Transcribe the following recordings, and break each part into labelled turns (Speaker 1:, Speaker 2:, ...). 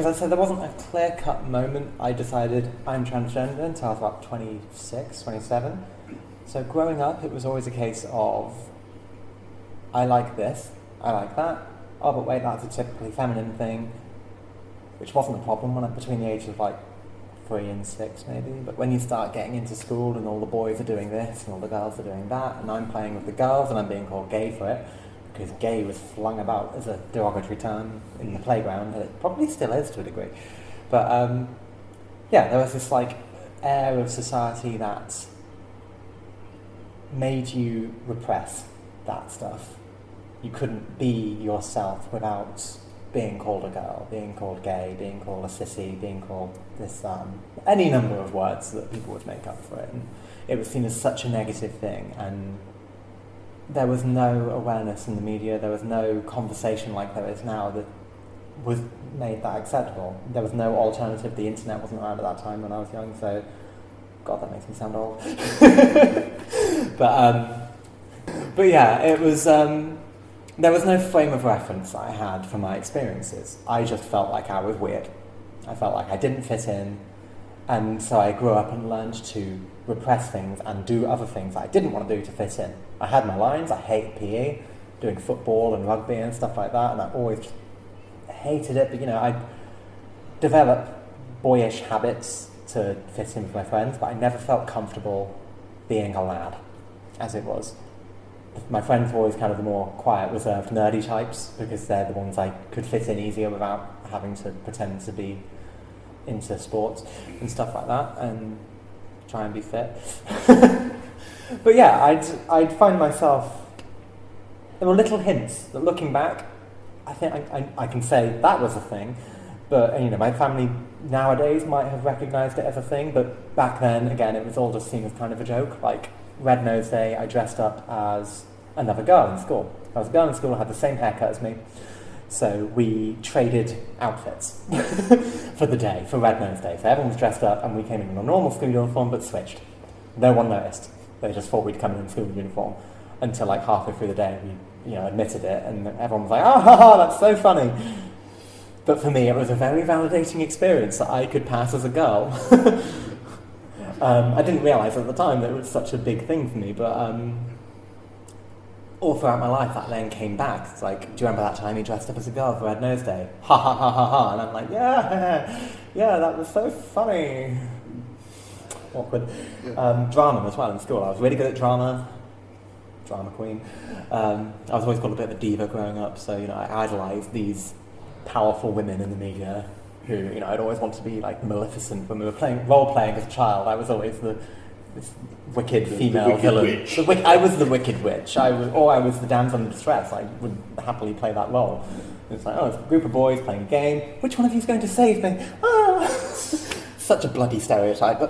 Speaker 1: because I said there wasn't a clear-cut moment I decided I'm transgender until I was about 26, 27. So growing up, it was always a case of, I like this, I like that, oh but wait, that's a typically feminine thing, which wasn't a problem between the ages of like 3 and 6 maybe, but when you start getting into school and all the boys are doing this and all the girls are doing that, and I'm playing with the girls and I'm being called gay for it, because gay was flung about as a derogatory term in the playground, and it probably still is to a degree. But there was this like air of society that made you repress that stuff. You couldn't be yourself without being called a girl, being called gay, being called a sissy, being called this, any number of words that people would make up for it. And it was seen as such a negative thing, and there was no awareness in the media, there was no conversation like there is now that was made that acceptable. There was no alternative, the internet wasn't around at that time when I was young, so, God, that makes me sound old. But yeah, it was, there was no frame of reference I had for my experiences. I just felt like I was weird. I felt like I didn't fit in, and so I grew up and learned to repress things and do other things I didn't want to do to fit in. I had my lines, I hate PE, doing football and rugby and stuff like that, and I always hated it, but I developed boyish habits to fit in with my friends, but I never felt comfortable being a lad, as it was. My friends were always kind of the more quiet, reserved, nerdy types, because they're the ones I could fit in easier without having to pretend to be into sports and stuff like that, and try and be fit. But yeah, I'd find myself, there were little hints that looking back, I think I can say that was a thing, but my family nowadays might have recognised it as a thing, but back then, again, it was all just seen as kind of a joke. Like Red Nose Day, I dressed up as another girl in school. I was a girl in school, I had the same haircut as me, so we traded outfits for the day, for Red Nose Day. So everyone was dressed up and we came in a normal school uniform but switched. No one noticed. They just thought we'd come in school uniform until like halfway through the day we admitted it, and everyone was like, oh, ha, ha, that's so funny. But for me it was a very validating experience that I could pass as a girl. I didn't realise at the time that it was such a big thing for me, but all throughout my life that then came back. It's like, do you remember that time you dressed up as a girl for Red Nose Day? Ha ha ha ha ha. And I'm like, yeah, that was so funny. Awkward. Drama as well in school. I was really good at drama queen. I was always called a bit of a diva growing up, so I idolised these powerful women in the media who, I'd always want to be like Maleficent. When we were role-playing as a child, I was always this wicked female villain. I was the wicked witch. I was the damsel in distress. I would happily play that role. It's like, it's a group of boys playing a game. Which one of you is going to save me? Ah! Such a bloody stereotype.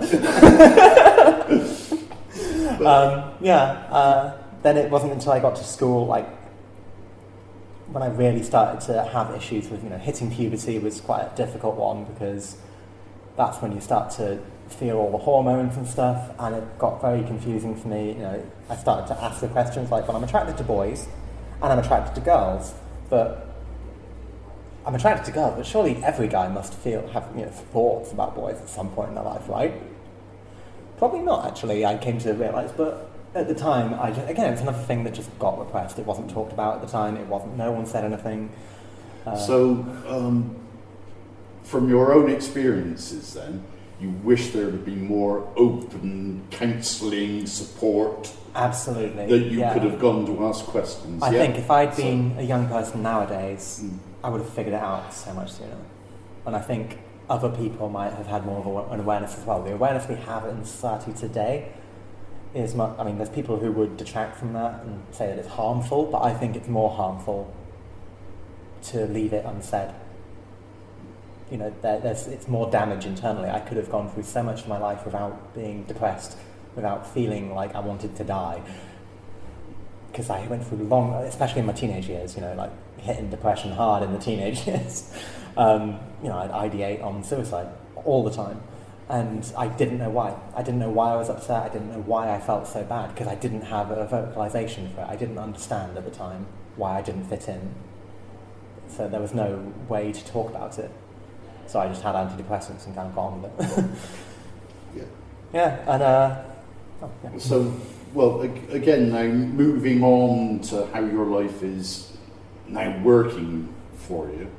Speaker 1: Then it wasn't until I got to school, like, when I really started to have issues with, hitting puberty was quite a difficult one, because that's when you start to feel all the hormones and stuff, and it got very confusing for me. I started to ask the questions like, well, I'm attracted to boys and I'm attracted to girls, but I'm attracted to girls, but surely every guy must have thoughts about boys at some point in their life, right? Probably not, actually, I came to realise, but at the time, it was another thing that just got repressed. It wasn't talked about at the time, no one said anything.
Speaker 2: From your own experiences then, you wish there would be more open counselling, support?
Speaker 1: Absolutely.
Speaker 2: That you could have gone to ask questions.
Speaker 1: I think if I'd been a young person nowadays, I would have figured it out so much sooner. And I think other people might have had more of an awareness as well. The awareness we have in society today is much, there's people who would detract from that and say that it's harmful, but I think it's more harmful to leave it unsaid. It's more damage internally. I could have gone through so much of my life without being depressed, without feeling like I wanted to die. Because I went through especially in my teenage years, hitting depression hard in the teenage years. I'd ideate on suicide all the time. And I didn't know why. I didn't know why I was upset. I didn't know why I felt so bad, because I didn't have a vocalization for it. I didn't understand at the time why I didn't fit in. So there was no way to talk about it. so I just had antidepressants and kind of got on with it.
Speaker 2: Yeah.
Speaker 1: Yeah, and yeah.
Speaker 2: So, well, again, now moving on to how your life is now working for you,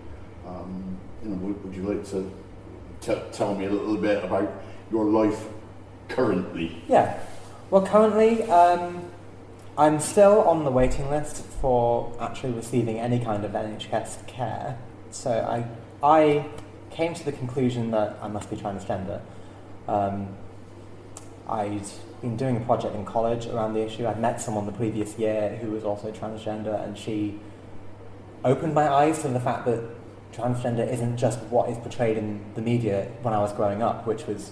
Speaker 2: would you like to tell me a little bit about your life currently?
Speaker 1: Yeah. Well, currently, I'm still on the waiting list for actually receiving any kind of NHS care. So I came to the conclusion that I must be transgender. I'd been doing a project in college around the issue. I'd met someone the previous year who was also transgender, and she opened my eyes to the fact that transgender isn't just what is portrayed in the media when I was growing up, which was,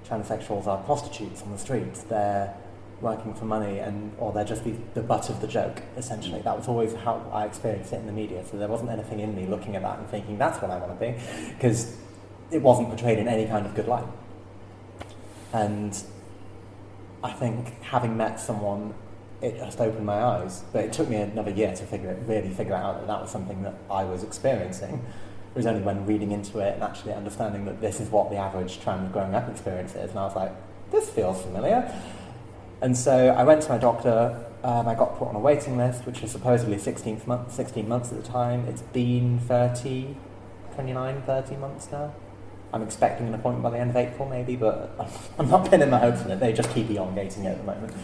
Speaker 1: transsexuals are prostitutes on the streets, they're working for money, or they're just the butt of the joke, essentially. That was always how I experienced it in the media, so there wasn't anything in me looking at that and thinking, that's what I want to be, because it wasn't portrayed in any kind of good light. And I think having met someone, it just opened my eyes, but it took me another year to really figure out that that was something that I was experiencing. It was only when reading into it and actually understanding that this is what the average trans growing up experience is, and I was like, this feels familiar. And so I went to my doctor, I got put on a waiting list, which was supposedly 16 months at the time. It's been 30 months now. I'm expecting an appointment by the end of April maybe, but I'm not pinning my hopes on it. They just keep elongating it at the moment.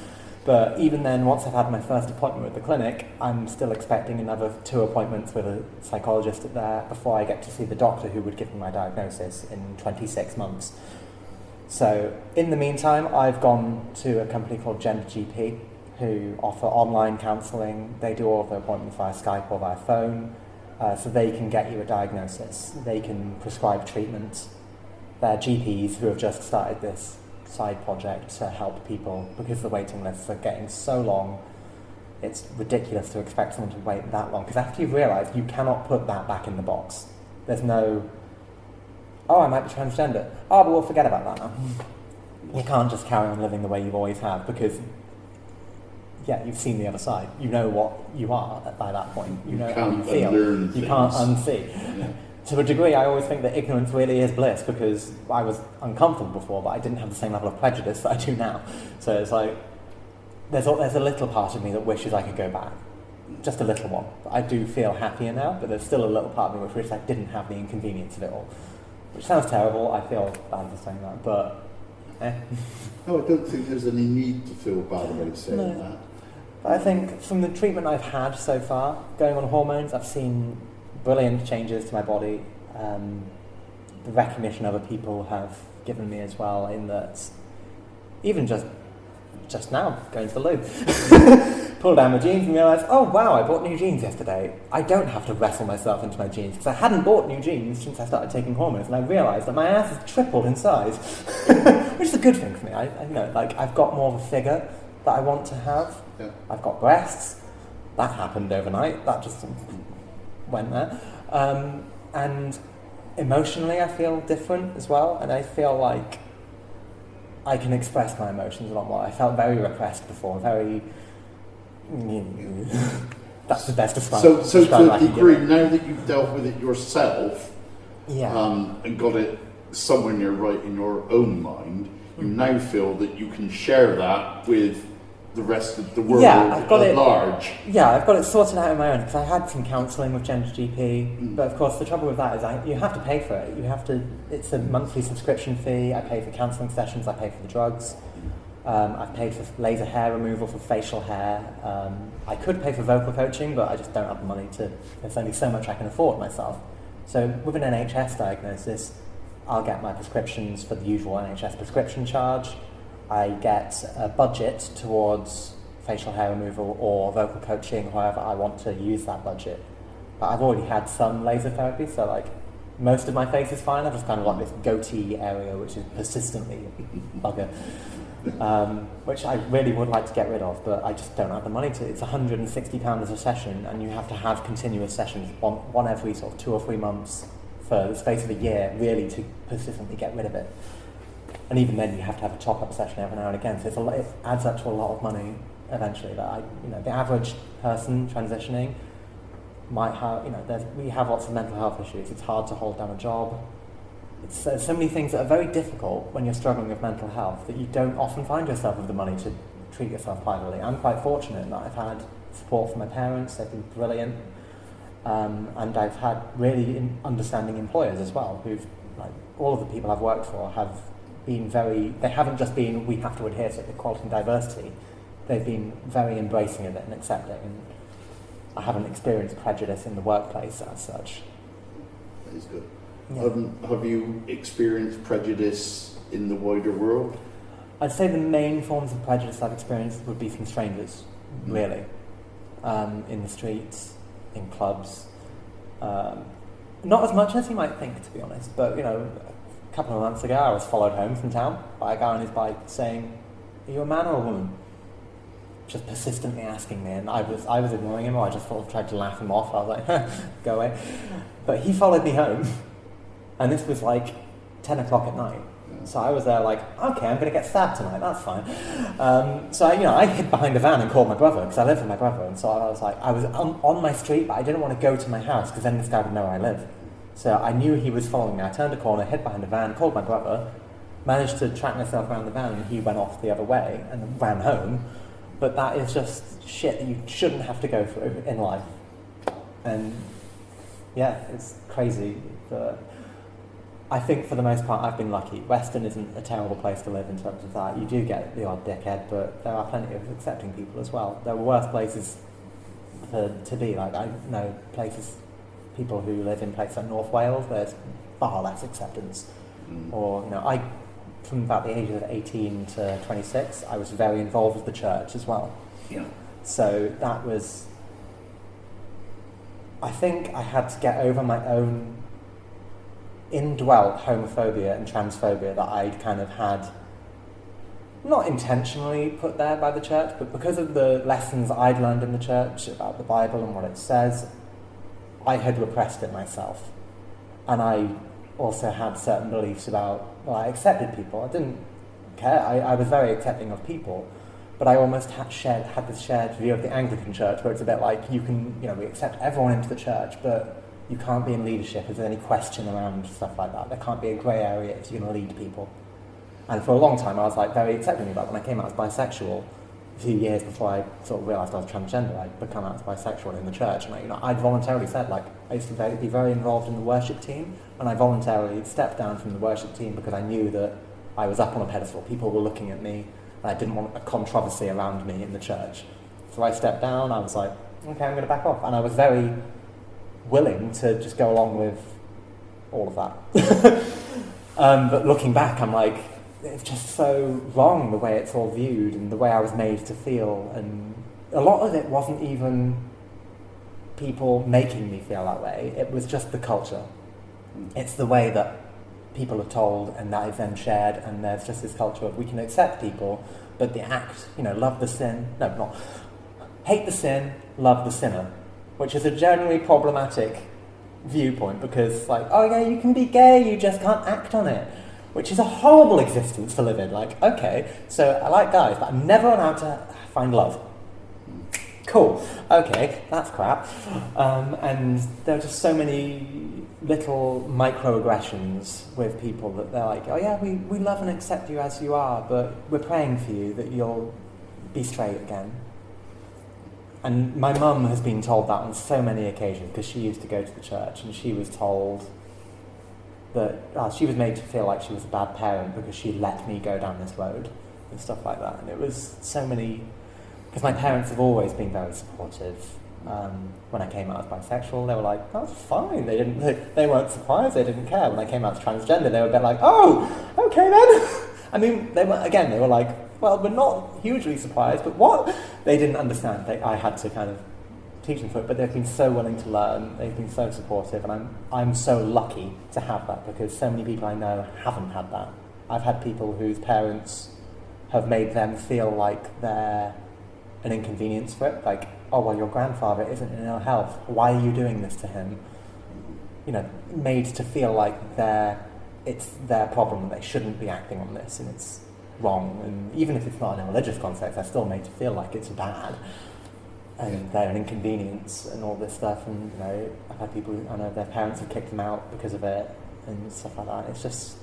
Speaker 1: But even then, once I've had my first appointment with the clinic, I'm still expecting another 2 appointments with a psychologist at there before I get to see the doctor who would give me my diagnosis in 26 months. So in the meantime, I've gone to a company called Gender GP who offer online counselling. They do all of their appointments via Skype or via phone, so they can get you a diagnosis. They can prescribe treatment. They're GPs who have just started this side project to help people because the waiting lists are getting so long. It's ridiculous to expect someone to wait that long, because after you've realised, you cannot put that back in the box. There's no, I might be transgender. But we'll forget about that now. You can't just carry on living the way you always have, because you've seen the other side. You know what you are by that point. You know how you feel. You can't unsee. Yeah. To a degree, I always think that ignorance really is bliss, because I was uncomfortable before, but I didn't have the same level of prejudice that I do now. So it's like, there's a little part of me that wishes I could go back. Just a little one. I do feel happier now, but there's still a little part of me which wishes I didn't have the inconvenience of it all. Which sounds terrible, I feel bad for saying that, but
Speaker 2: No, I don't think there's any need to feel bad about saying that.
Speaker 1: But I think from the treatment I've had so far, going on hormones, I've seen brilliant changes to my body. The recognition other people have given me as well, in that even just now, going to the loo, pull down my jeans and realise, oh wow, I bought new jeans yesterday. I don't have to wrestle myself into my jeans, because I hadn't bought new jeans since I started taking hormones, and I realised that my ass has tripled in size, which is a good thing for me. I know, like, I've got more of a figure that I want to have.
Speaker 2: Yeah.
Speaker 1: I've got breasts. That happened overnight. That just went there. And emotionally, I feel different as well, and I feel like I can express my emotions a lot more. I felt very repressed before, very... That's the best description.
Speaker 2: So to a degree, now that you've dealt with it yourself, and got it somewhere near right in your own mind, you now feel that you can share that with the rest of the world at large. Yeah, I've got it sorted out on my own, because I had some counselling with Gender GP, but of course the trouble with that is you have to pay for it. It's a monthly subscription fee. I pay for counselling sessions, I pay for the drugs. I've paid for laser hair removal, for facial hair. I could pay for vocal coaching, but I just don't have the money to. There's only so much I can afford myself. So with an NHS diagnosis, I'll get my prescriptions for the usual NHS prescription charge. I get a budget towards facial hair removal or vocal coaching, however I want to use that budget. But I've already had some laser therapy, so like most of my face is fine. I've just kind of like this goatee area which is persistently bugger, which I really would like to get rid of, but I just don't have the money to. It's £160 a session, and you have to have continuous sessions, one every sort of 2 or 3 months for the space of a year, really, to persistently get rid of it. And even then, you have to have a top-up session every now and again. So it adds up to a lot of money eventually. That the average person transitioning
Speaker 1: might have, we have lots of mental health issues. It's hard to hold down a job. There's so many things that are very difficult when you're struggling with mental health that you don't often find yourself with the money to treat yourself privately. I'm quite fortunate in that I've had support from my parents. They've been brilliant. And I've had really understanding employers as well, who've, like, all of the people I've worked for have been they haven't just been, we have to adhere to equality and diversity. They've been very embracing of it and accepting, and I haven't experienced prejudice in the workplace as such.
Speaker 2: That is good.
Speaker 1: Yeah.
Speaker 2: Have you experienced prejudice in the wider world?
Speaker 1: I'd say the main forms of prejudice I've experienced would be from strangers, really, in the streets, in clubs. Not as much as you might think, to be honest, but a couple of months ago I was followed home from town by a guy on his bike saying, "Are you a man or a woman?" Just persistently asking me, and I was ignoring him, or I just sort of tried to laugh him off. I was like, go away. But he followed me home, and this was like 10 o'clock at night. So I was there like, okay, I'm going to get stabbed tonight, that's fine. So I hid behind a van and called my brother, because I live with my brother, and so I was like, I was on my street, but I didn't want to go to my house, because then this guy would know where I live. So I knew he was following me. I turned a corner, hid behind a van, called my brother, managed to track myself around the van, and he went off the other way and ran home. But that is just shit that you shouldn't have to go through in life. And yeah, it's crazy. But I think for the most part I've been lucky. Western isn't a terrible place to live in terms of that. You do get the odd dickhead, but there are plenty of accepting people as well. There were worse places to be. Like, I know people who live in places like North Wales, there's far less acceptance. Or, from about the age of 18 to 26, I was very involved with the church as well.
Speaker 2: Yeah.
Speaker 1: So that was... I think I had to get over my own indwelt homophobia and transphobia that I'd kind of had, not intentionally put there by the church, but because of the lessons I'd learned in the church about the Bible and what it says, I had repressed it myself. And I also had certain beliefs about, I accepted people. I didn't care. I was very accepting of people, but I almost had this shared view of the Anglican Church, where it's a bit like, we accept everyone into the church, but you can't be in leadership if there's any question around stuff like that. There can't be a grey area if you're going to lead people. And for a long time I was very accepting of that. When I came out as bisexual, a few years before I sort of realised I was transgender, I'd become out as bisexual in the church, and I'd voluntarily said, I used to be very involved in the worship team, and I voluntarily stepped down from the worship team because I knew that I was up on a pedestal. People were looking at me, and I didn't want a controversy around me in the church. So I stepped down. I was like, okay, I'm going to back off, and I was very willing to just go along with all of that. But looking back, I'm like, it's just so wrong the way it's all viewed and the way I was made to feel, and a lot of it wasn't even people making me feel that way. It was just the culture. It's the way that people are told, and that is then shared, and there's just this culture of we can accept people, but the act, love the sin, hate the sin, love the sinner, which is a generally problematic viewpoint, because oh yeah, you can be gay, you just can't act on it, which is a horrible existence to live in. Okay, so I like guys, but I'm never allowed to find love. Cool, okay, that's crap. And there are just so many little microaggressions with people that they're like, oh yeah, we love and accept you as you are, but we're praying for you that you'll be straight again. And my mum has been told that on so many occasions, because she used to go to the church, and she was told that she was made to feel like she was a bad parent because she let me go down this road and stuff like that. And it was so many, because my parents have always been very supportive. When I came out as bisexual, they were like, that's fine. They weren't surprised, they didn't care. When I came out as transgender, they were a bit like, oh, okay then. I mean, they were like, well, we're not hugely surprised, but what? They didn't understand. I had to kind of teach them for it, but they've been so willing to learn, they've been so supportive, and I'm so lucky to have that, because so many people I know haven't had that. I've had people whose parents have made them feel like they're an inconvenience for it, like, oh, well, your grandfather isn't in ill health, why are you doing this to him? Made to feel like it's their problem, they shouldn't be acting on this, and it's wrong. And even if it's not in a religious context, they're still made to feel like it's bad. and they're an inconvenience and all this stuff. And you know, I've had people, I know their parents have kicked them out because of it and stuff like that. It's just,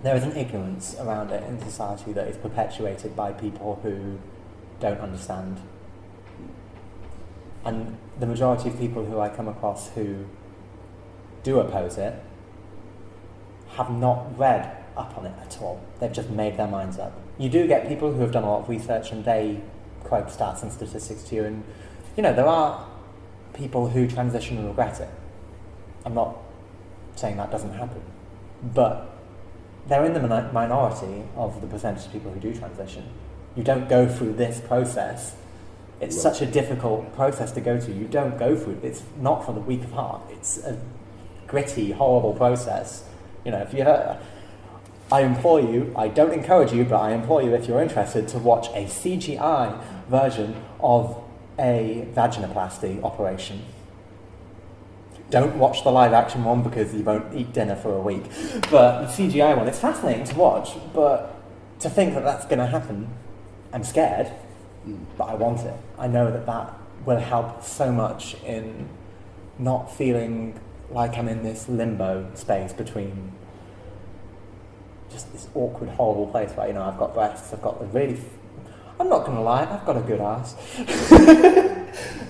Speaker 1: there is an ignorance around it in society that is perpetuated by people who don't understand. And the majority of people who I come across who do oppose it have not read up on it at all. They've just made their minds up. You do get people who have done a lot of research and they quote stats and statistics to you, and you know, there are people who transition and regret it. I'm not saying that doesn't happen, but they're in the minority of the percentage of people who do transition. You don't go through this process. It's such a difficult process to go to. You don't go through it. It's not for the weak of heart. It's a gritty, horrible process. You know, if you I implore you, I don't encourage you, but I implore you, if you're interested, to watch a CGI version of a vaginoplasty operation. Don't watch the live action one because you won't eat dinner for a week. But the CGI one, it's fascinating to watch, but to think that that's going to happen, I'm scared, but I want it. I know that that will help so much in not feeling like I'm in this limbo space between just this awkward, horrible place where, you know, I've got breasts, I've got the really... I'm not going to lie, I've got a good ass.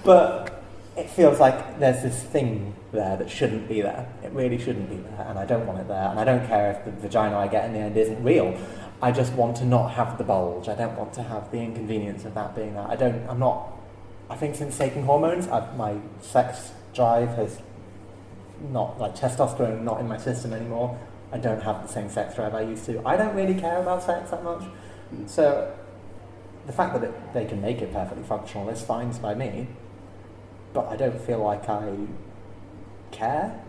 Speaker 1: But it feels like there's this thing there that shouldn't be there. It really shouldn't be there, and I don't want it there. And I don't care if the vagina I get in the end isn't real. I just want to not have the bulge. I don't want to have the inconvenience of that being there. I think since taking hormones, my sex drive has not, like testosterone, not in my system anymore. I don't have the same sex drive I used to. I don't really care about sex that much. So the fact that they can make it perfectly functional is fine by me, but I don't feel like I care.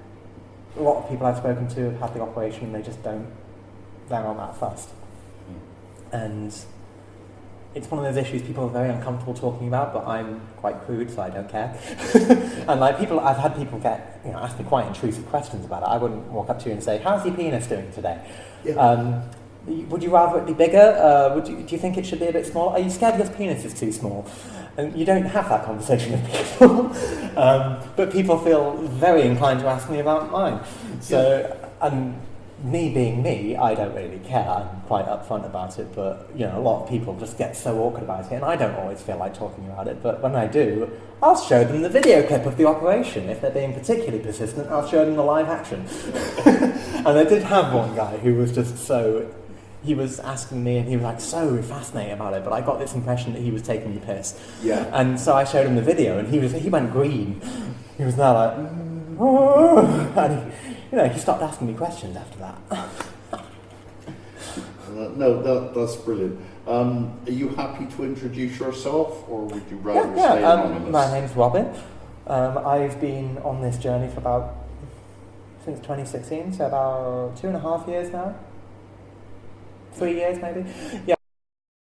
Speaker 1: A lot of people I've spoken to have had the operation and they just don't, they're not that fussed. And it's one of those issues people are very uncomfortable talking about, but I'm quite crude, so I don't care. And like I've had people ask me quite intrusive questions about it. I wouldn't walk up to you and say, "How's your penis doing today?" Yeah. Would you rather it be bigger? Do you think it should be a bit smaller? Are you scared your penis is too small? And you don't have that conversation with people. But people feel very inclined to ask me about mine. So, and me being me, I don't really care. I'm quite upfront about it, but you know, a lot of people just get so awkward about it, and I don't always feel like talking about it. But when I do, I'll show them the video clip of the operation. If they're being particularly persistent, I'll show them the live action. And I did have one guy who was just so... He was asking me, and he was like so fascinated about it, but I got this impression that he was taking the piss. Yeah. And so I showed him the video, and he went green. He was now like, and he stopped asking me questions after that.
Speaker 2: That's brilliant. Are you happy to introduce yourself, or would you rather stay anonymous?
Speaker 1: My name's Robin. I've been on this journey for since 2016, so about 2.5 years now. 3 years maybe. Yeah.